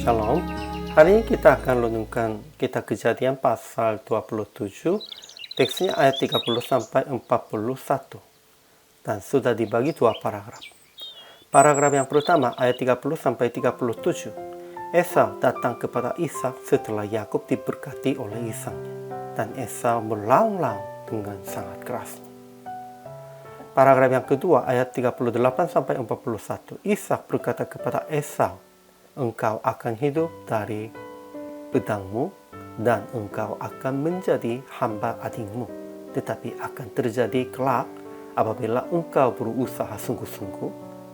Shalom. Hari ini kita akan renungkan kitab Kejadian pasal 27, teksnya ayat 30 sampai 41. Dan sudah dibagi dua paragraf. Paragraf yang pertama ayat 30 sampai 37. Esau datang kepada Ishak setelah Yakub diberkati oleh Ishaknya, dan Esau melaung-laung dengan sangat kerasnya. Paragraf yang kedua ayat 38 sampai 41. Ishak berkata kepada Esau, "Engkau akan hidup dari pedangmu, dan engkau akan menjadi hamba adikmu. Tetapi akan terjadi kelak, apabila engkau berusaha sungguh-sungguh,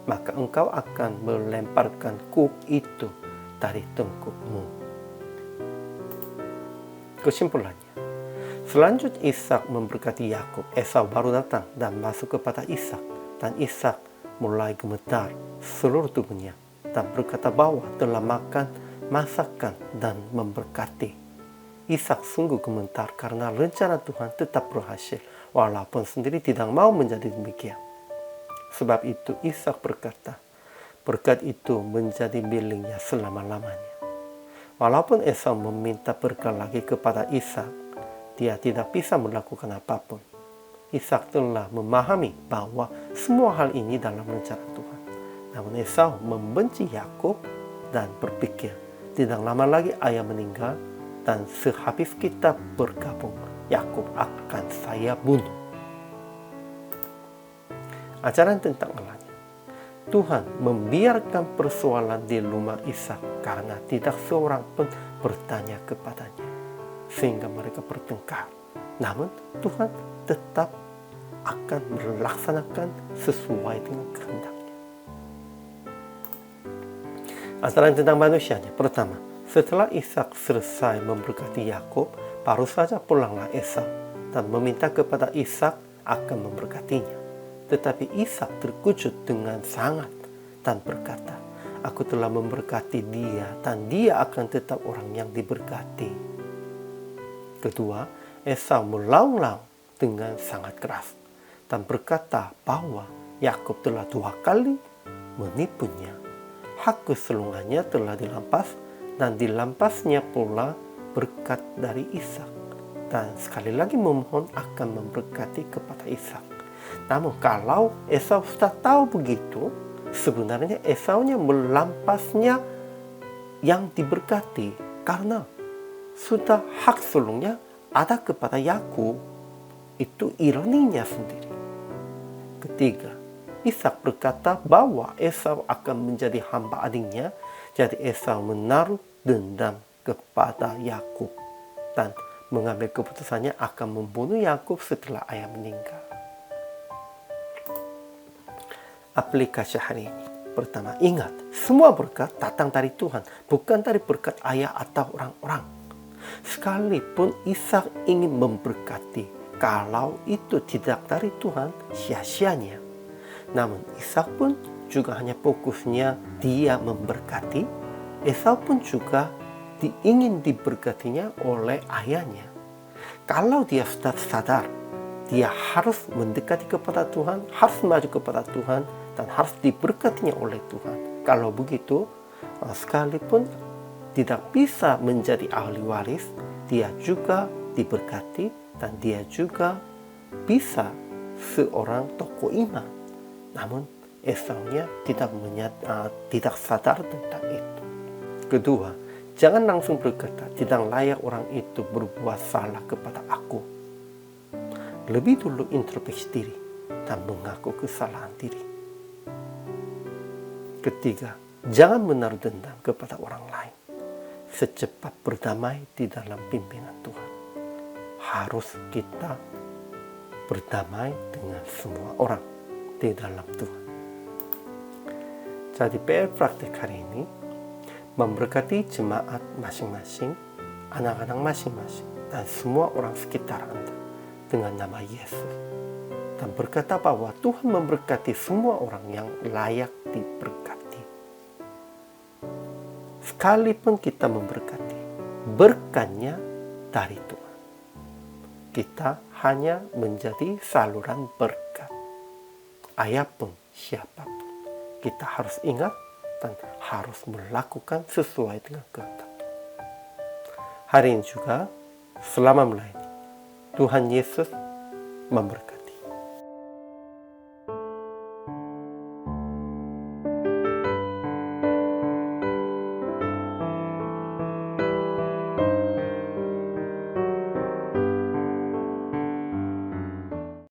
maka engkau akan melemparkan kuk itu dari tengkukmu." Kesimpulannya, selanjutnya Ishak memberkati Yakub. Esau baru datang dan masuk kepada Ishak, dan Ishak mulai gemetar seluruh tubuhnya dan berkata bahwa telah makan masakan dan memberkati. Ishak sungguh gemetar karena rencana Tuhan tetap berhasil, walaupun sendiri tidak mau menjadi demikian. Sebab itu Ishak berkata, berkat itu menjadi miliknya selama-lamanya. Walaupun Esau meminta berkat lagi kepada Ishak, dia tidak bisa melakukan apapun. Ishak telah memahami bahwa semua hal ini dalam rencana Tuhan. Namun Esau membenci Yakub dan berpikir, tidak lama lagi ayah meninggal, dan sehabis kita bergabung, Yakub akan saya bunuh. Ajaran tentang Allahnya. Tuhan membiarkan persoalan di rumah Ishak karena tidak seorang pun bertanya kepadanya, sehingga mereka bertengkar. Namun Tuhan tetap akan melaksanakan sesuai dengan kehendaknya. Ajaran tentang manusianya. Pertama, setelah Ishak selesai memberkati Yakub, baru saja pulanglah Esau dan meminta kepada Ishak akan memberkatinya. Tetapi Ishak terkejut dengan sangat dan berkata, "Aku telah memberkati dia, dan dia akan tetap orang yang diberkati." Kedua, Esau melaung-laung dengan sangat keras dan berkata bahwa Yakub telah 2 kali menipunya. Hak kesulungannya telah dilampas, dan dilampasnya pula berkat dari Ishak, dan sekali lagi memohon akan memberkati kepada Ishak. Namun kalau Esau sudah tahu begitu, sebenarnya Esaunya melampasnya yang diberkati karena sudah hak sulungnya ada kepada Yakub. Itu ironinya sendiri. Ketiga, Ishak berkata bahwa Esau akan menjadi hamba adiknya, jadi Esau menaruh dendam kepada Yakub dan mengambil keputusannya akan membunuh Yakub setelah ayah meninggal. Aplikasi hari ini. Pertama, ingat, semua berkat datang dari Tuhan, bukan dari berkat ayah atau orang-orang. Sekalipun Ishak ingin memberkati, kalau itu tidak dari Tuhan, sia-sianya. Namun Ishak pun juga hanya fokusnya dia memberkati. Esau pun juga ingin diberkatinya oleh ayahnya. Kalau dia sudah sadar, dia harus mendekati kepada Tuhan, harus maju kepada Tuhan, dan harus diberkatinya oleh Tuhan. Kalau begitu, sekalipun tidak bisa menjadi ahli waris, dia juga diberkati dan dia juga bisa seorang tokoh iman. Namun Esaunya tidak sadar tentang itu. Kedua, jangan langsung berkata, tidak layak orang itu berbuat salah kepada aku. Lebih dulu introspeksi diri dan mengaku kesalahan diri. Ketiga, jangan menaruh dendam kepada orang lain. Secepat berdamai di dalam pimpinan Tuhan. Harus kita berdamai dengan semua orang di dalam Tuhan. Jadi PR praktik hari ini, memberkati jemaat masing-masing, anak-anak masing-masing, dan semua orang sekitar Anda dengan nama Yesus. Dan berkata bahwa Tuhan memberkati semua orang yang layak diberkati. Sekalipun kita memberkati, berkatnya dari Tuhan. Kita hanya menjadi saluran berkat. Ayah pun siapapun, kita harus ingat dan harus melakukan sesuai dengan kehendak. Hari ini juga selama melayani, Tuhan Yesus memberkati.